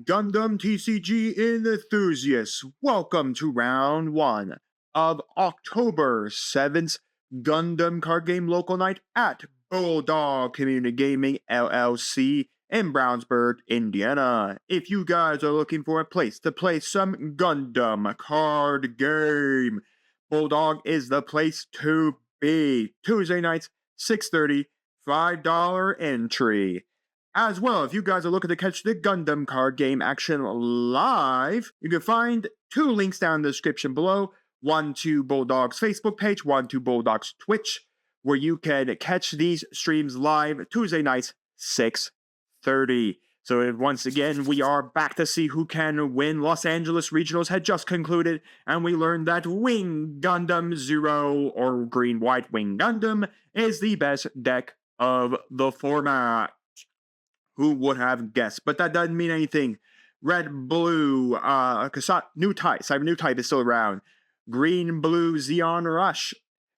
Gundam TCG enthusiasts, welcome to round 1 of October 7th Gundam card game local night at Bulldog Community Gaming LLC in Brownsburg, Indiana. If you guys are looking for a place to play some Gundam card game, Bulldog is the place to be. Tuesday nights, 6:30, $5 entry. As well, if you guys are looking to catch the Gundam card game action live, you can find 2 links down in the description below. One to Bulldog's Facebook page, one to Bulldog's Twitch, where you can catch these streams live Tuesday nights, 6:30. So once again, we are back to see who can win. Los Angeles Regionals had just concluded, and we learned that Wing Gundam Zero, or Green White Wing Gundam, is the best deck of the format. Who would have guessed? But that doesn't mean anything. Red, blue, 𝐒𝐎𝐑, Cyber-Newtype is still around. Green, blue, Zeon Rush,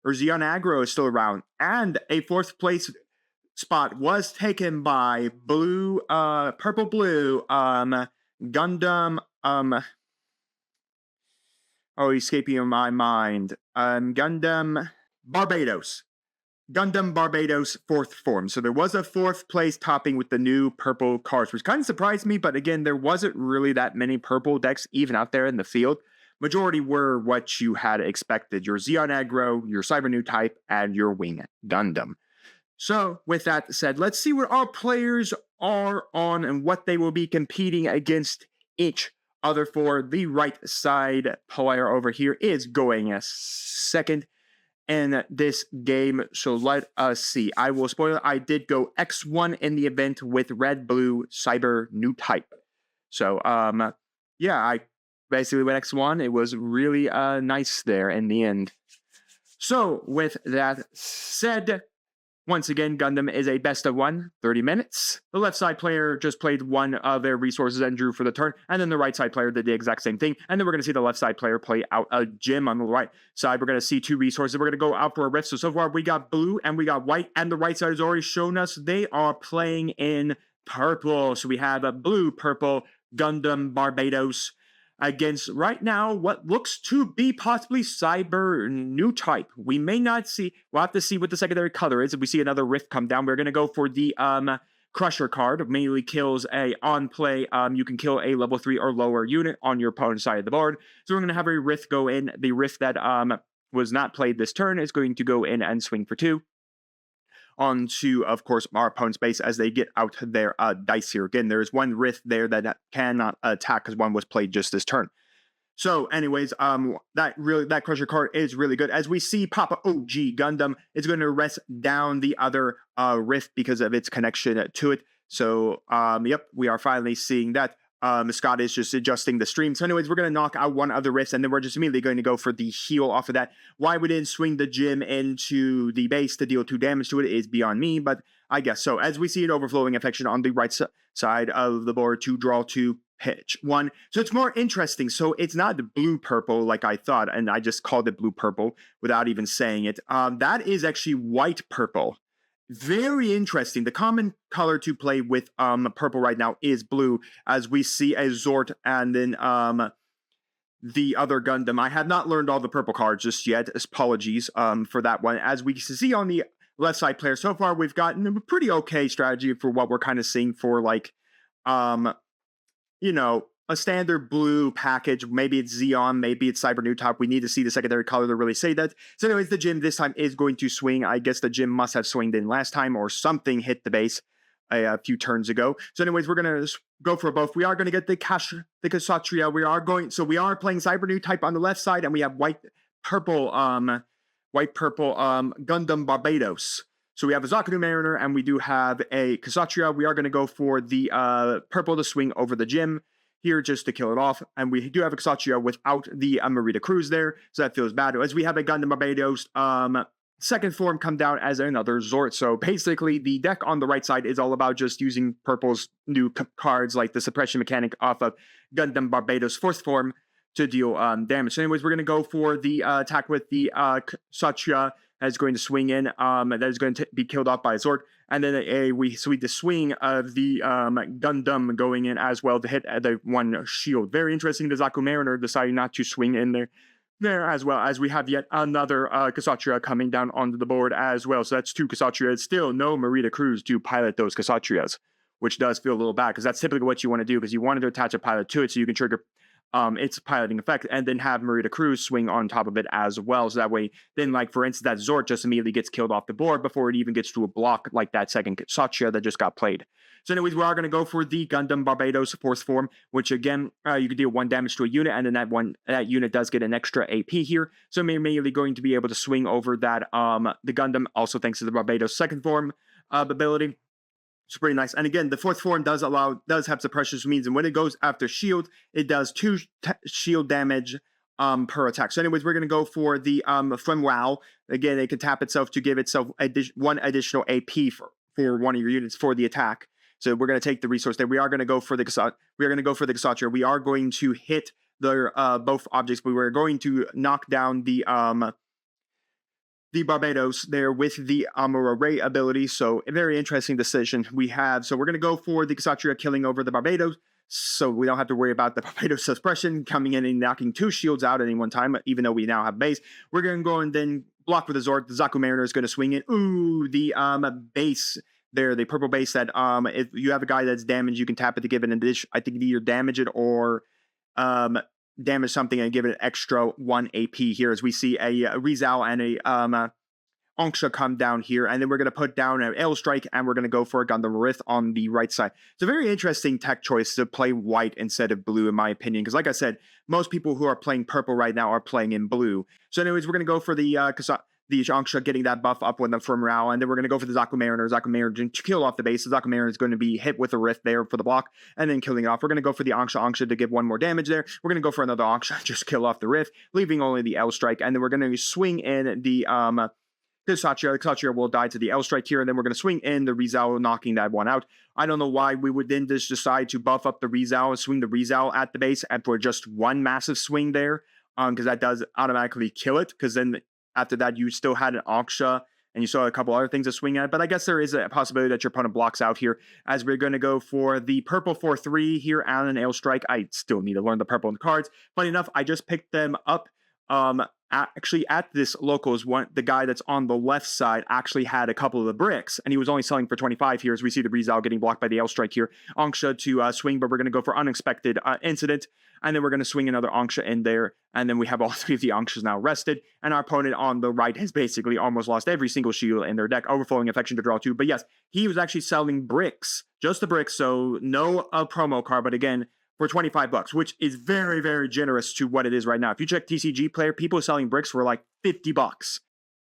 or Zeon Aggro is still around. And a 4th place spot was taken by blue, purple, blue, Gundam, escaping my mind. Gundam Barbatos. Gundam Barbatos 4th form. So there was a 4th place topping with the new purple cards, which kind of surprised me, but again, there wasn't really that many purple decks even out there in the field. Majority were what you had expected. Your Zeon Aggro, your Cyber-Newtype, and your Wing Gundam. So with that said, let's see what our players are on and what they will be competing against each other for. The right side player over here is going as second in this game, so let us see. I will spoil it. I did go X1 in the event with red, blue, Cyber-Newtype. So, yeah, I basically went X1. It was really nice there in the end. So, with that said, once again, Gundam is a best of 1, 30 minutes. The left side player just played one of their resources and drew for the turn, and then the right side player did the exact same thing, and then we're going to see the left side player play out a gym on the right side. We're going to see 2 resources. We're going to go out for a rift. So far we got blue and we got white, and the right side has already shown us they are playing in purple. So we have a blue, purple Gundam Barbatos against, right now, what looks to be possibly Cyber-Newtype. We may not see, we'll have to see what the secondary color is. If we see another rift come down, we're going to go for the Crusher card. Immediately kills a on play. You can kill a level 3 or lower unit on your opponent's side of the board. So we're going to have a rift go in. The rift that was not played this turn is going to go in and swing for 2. Onto, of course, our opponent's base as they get out their dice here. Again, there's one rift there that cannot attack because one was played just this turn. So, anyways, that Crusher card is really good. As we see, Papa OG Gundam is going to rest down the other rift because of its connection to it. So, yep, we are finally seeing that. Scott is just adjusting the stream. So anyways, we're going to knock out one of the rifts, and then we're just immediately going to go for the heal off of that. Why we didn't swing the gym into the base to deal 2 damage to it is beyond me, but I guess so. As we see it overflowing affection on the right side of the board to draw 2, pitch 1. So it's more interesting. So it's not blue-purple like I thought, and I just called it blue-purple without even saying it. That is actually white-purple. Very interesting. The common color to play with purple right now is blue, as we see a Zort and then the other Gundam. I have not learned all the purple cards just yet. Apologies for that one. As we see on the left side player, so far we've gotten a pretty okay strategy for what we're kind of seeing for, like, you know, a standard blue package. Maybe it's Zeon, maybe it's Cyber-Newtype. We need to see the secondary color to really say that. So anyways, the gym this time is going to swing. I guess the gym must have swinged in last time, or something hit the base a few turns ago. So anyways, we're going to go for both. We are going to get the 𝐒𝐎𝐶. We are playing Cyber-Newtype on the left side, and we have white-purple Gundam Barbatos. So we have a Zakaru Mariner, and we do have a 𝐒𝐎𝐶. We are going to go for the purple to swing over the gym here just to kill it off, and we do have a 𝐒𝐎𝐶 without the Marita Cruz there, so that feels bad. As we have a Gundam Barbatos second form come down as another Zort. So basically, the deck on the right side is all about just using purple's new cards, like the suppression mechanic off of Gundam Barbatos 4th form to deal damage. So anyways, we're going to go for the attack with the 𝐒𝐎𝐶, that's going to swing in, that is going to be killed off by a Zord. And then we see the swing of the Gundam going in as well to hit the one shield. Very interesting, the Zaku Mariner deciding not to swing in there as well, as we have yet another 𝐒𝐓𝐾𝐄 coming down onto the board as well. So that's 2 𝐒𝐓𝐾𝐄. Still no Marita Cruz to pilot those 𝐒𝐓𝐾𝐄s, which does feel a little bad, because that's typically what you want to do, because you wanted to attach a pilot to it so you can trigger its piloting effect, and then have Marita Cruz swing on top of it as well. So that way, then, like, for instance, that Zord just immediately gets killed off the board before it even gets to a block like that second 𝐒𝐓𝐾𝐄 that just got played. So anyways, we are going to go for the Gundam Barbatos 4th form, which again, you can deal 1 damage to a unit, and then that unit does get an extra AP here. So I'm immediately going to be able to swing over that the Gundam, also thanks to the Barbatos 2nd form ability. It's pretty nice. And again, the 4th form does have suppression, which means, and when it goes after shield, it does 2 shield damage per attack. So anyways, we're going to go for the from WoW. Again, it can tap itself to give itself 1 additional AP for one of your units for the attack. So we're going to take the resource there. We are going to go for the 𝐒𝐲𝐶. We are going to hit the both objects. We were going to knock down the Barbatos there with the Amura Ray ability. So a very interesting decision we have. So we're going to go for the 𝐒𝐲𝐶 killing over the Barbatos, so we don't have to worry about the Barbatos suppression coming in and knocking 2 shields out at any one time, even though we now have base. We're going to go and then block with the Zord. The Zaku Mariner is going to swing in. Ooh, the base there, the purple base that if you have a guy that's damaged, you can tap it to give it an addition. I think either damage it or damage something and give it an extra 1 AP here, as we see a 𝐕𝐈𝐃𝐿 and a 𝐒𝐲𝐃 come down here, and then we're going to put down an 𝐿 and we're going to go for a Gundam Rith on the right side. It's a very interesting tech choice to play white instead of blue, in my opinion, because like I said, most people who are playing purple right now are playing in blue. So anyways, we're going to go for the 𝐒𝐲𝐃 getting that buff up with them from morale, and then we're going to go for the Zaku Mariner. Zaku Mariner to kill off the base. The Zaku Mariner is going to be hit with a Rift there for the block, and then killing it off. We're going to go for the 𝐒𝐲𝐃 to give 1 more damage there. We're going to go for another 𝐒𝐲𝐃, just kill off the Rift, leaving only the 𝐿, and then we're going to swing in the 𝐒𝐲𝐃. The 𝐒𝐲𝐃 will die to the 𝐿 here, and then we're going to swing in the 𝐕𝐈𝐃, knocking that one out. I don't know why we would then just decide to buff up the 𝐕𝐈𝐃 and swing the 𝐕𝐈𝐃 at the base, and for just 1 massive swing there, because that does automatically kill it, because then after that, you still had an 𝐒𝐲𝐃, and you saw a couple other things to swing at. But I guess there is a possibility that your opponent blocks out here, as we're going to go for the purple 4/3 here, and an 𝐿. I still need to learn the purple in the cards. Funny enough, I just picked them up. Actually, at this locals, the guy that's on the left side actually had a couple of the bricks, and he was only selling for 25 here, as we see the 𝐕𝐈𝐃 getting blocked by the 𝐿 here. 𝐒𝐲𝐃 to swing, but we're going to go for unexpected incident, and then we're going to swing another 𝐒𝐲𝐃 in there, and then we have all 3 of the 𝐒𝐲𝐃s now rested, and our opponent on the right has basically almost lost every single shield in their deck. Overflowing Affection to draw 2, but yes, he was actually selling bricks, just the bricks, so no promo card, but again, for $25, which is very, very generous to what it is right now. If you check TCG Player, people are selling bricks for like $50.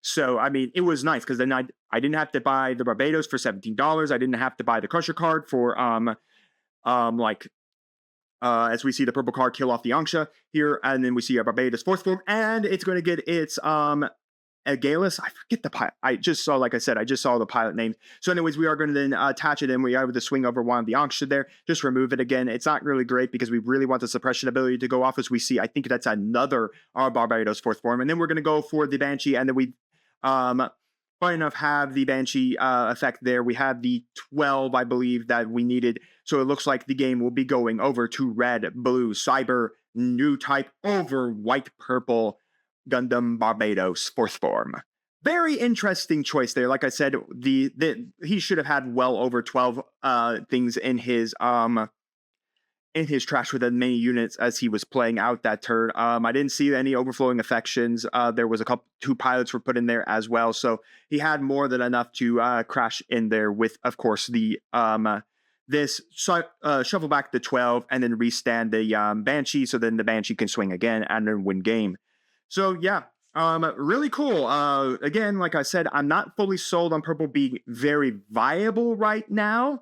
So, I mean, it was nice, because then I didn't have to buy the Barbatos for $17. I didn't have to buy the Crusher card for, as we see the purple card kill off the 𝐒𝐲𝐃 here, and then we see a Barbatos 4th form, and it's going to get its, Agalus, I forget the pilot. I just saw the pilot name. So anyways, we are going to then attach it, and we are able to swing over one of the 𝐒𝐲𝐃 there. Just remove it again. It's not really great, because we really want the suppression ability to go off, as we see. I think that's another Barbatos 4th form. And then we're going to go for the Banshee, and then we, funny enough, have the Banshee effect there. We have the 12, I believe, that we needed. So it looks like the game will be going over to red, blue, Cyber-Newtype over white, purple, Gundam Barbatos 4th form. Very interesting choice there. Like I said, he should have had well over 12 things in his trash with as many units as he was playing out that turn. I didn't see any overflowing affections. There was 2 pilots were put in there as well, so he had more than enough to crash in there with, of course, the shuffle back the 12 and then restand the Banshee, so then the Banshee can swing again and then win game. So yeah, really cool. Again, like I said, I'm not fully sold on purple being very viable right now,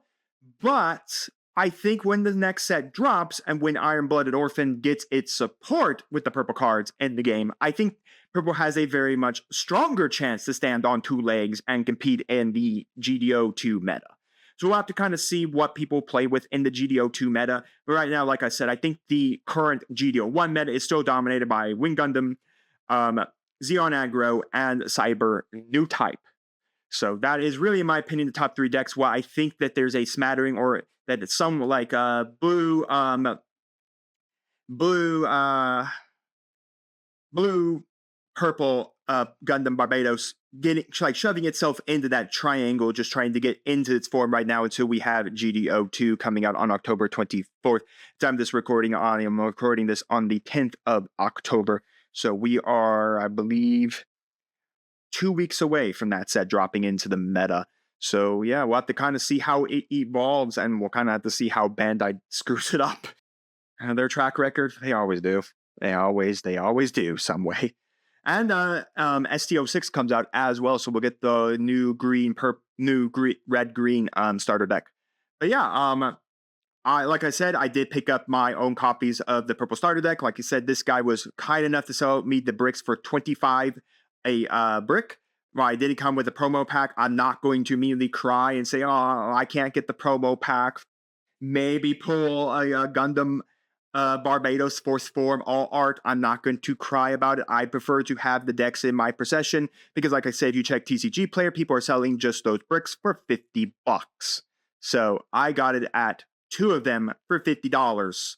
but I think when the next set drops and when Iron-Blooded Orphan gets its support with the purple cards in the game, I think purple has a very much stronger chance to stand on 2 legs and compete in the GDO2 meta. So we'll have to kind of see what people play with in the GDO2 meta. But right now, like I said, I think the current GDO1 meta is still dominated by Wing Gundam, Xeon Aggro, and Cyber-Newtype. So that is really, in my opinion, the top 3 decks. While I think that there's a smattering, or that it's some like blue, purple Gundam Barbatos getting like shoving itself into that triangle, just trying to get into its form right now until we have GDO2 coming out on October 24th. Time this recording on, I'm recording this on the 10th of October. So we are, I believe, 2 weeks away from that set dropping into the meta. So yeah, we'll have to kind of see how it evolves, and we'll kind of have to see how Bandai screws it up. Their track record, they always do. They always do some way. And ST06 comes out as well, so we'll get the new red-green starter deck. But yeah, like I said, I did pick up my own copies of the purple starter deck. Like I said, this guy was kind enough to sell me the bricks for 25 a brick. Well, I didn't come with a promo pack. I'm not going to immediately cry and say, oh, I can't get the promo pack. Maybe pull a Gundam Barbatos Force Form all art. I'm not going to cry about it. I prefer to have the decks in my possession because, like I said, if you check TCG Player, people are selling just those bricks for $50. So I got it at 2 of them for $50,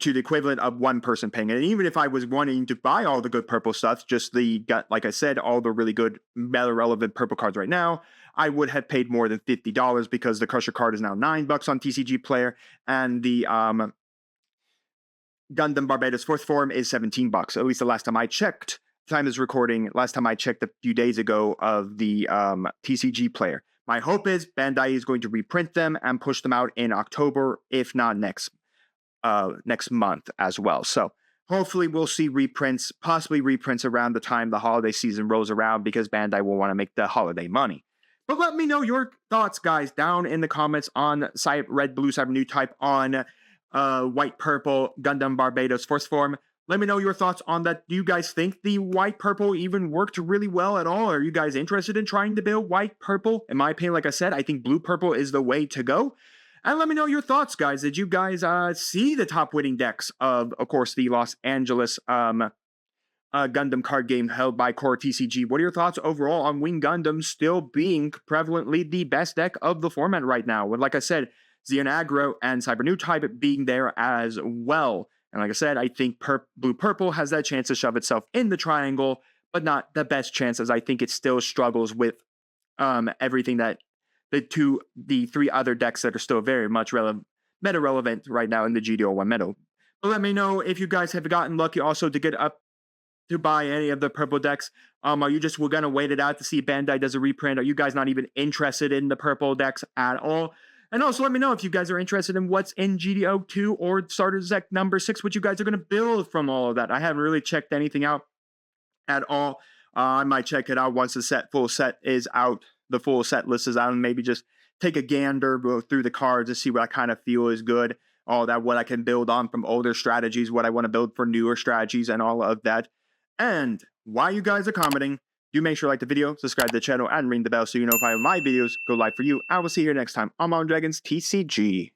to the equivalent of 1 person paying it. And even if I was wanting to buy all the good purple stuff, just like I said, all the really good meta relevant purple cards right now, I would have paid more than $50 because the Crusher card is now $9 on TCG Player, and the Gundam Barbatos Fourth Form is $17. At least the last time I checked. Time is recording. Last time I checked a few days ago of the TCG Player. My hope is Bandai is going to reprint them and push them out in October, if not next month as well. So hopefully we'll see reprints, possibly reprints around the time the holiday season rolls around, because Bandai will want to make the holiday money. But let me know your thoughts, guys, down in the comments on Red Blue Cyber-Newtype, on White Purple Gundam Barbatos Force Form. Let me know your thoughts on that. Do you guys think the White Purple even worked really well at all? Are you guys interested in trying to build White Purple? In my opinion, like I said, I think Blue Purple is the way to go. And let me know your thoughts, guys. Did you guys see the top winning decks of course, the Los Angeles Gundam card game held by Core TCG? What are your thoughts overall on Wing Gundam still being prevalently the best deck of the format right now? With, like I said, Xeon Aggro and Cyber-Newtype being there as well. And like I said, I think Blue Purple has that chance to shove itself in the triangle, but not the best chance, as I think it still struggles with everything that the 3 other decks that are still very much meta relevant right now in the GDO1 meta. But let me know if you guys have gotten lucky also to get up to buy any of the purple decks. Are you just, we're going to wait it out to see if Bandai does a reprint? Are you guys not even interested in the purple decks at all? And also let me know if you guys are interested in what's in GDO2 or Starter Deck number 6, what you guys are going to build from all of that. I haven't really checked anything out at all. I might check it out once the full set is out. The full set list is out, and maybe just take a gander, go through the cards to see what I kind of feel is good. All that, what I can build on from older strategies, what I want to build for newer strategies, and all of that. And while you guys are commenting, do make sure to like the video, subscribe to the channel, and ring the bell so you know if I have my videos go live for you. I will see you here next time on Modern Dragons TCG.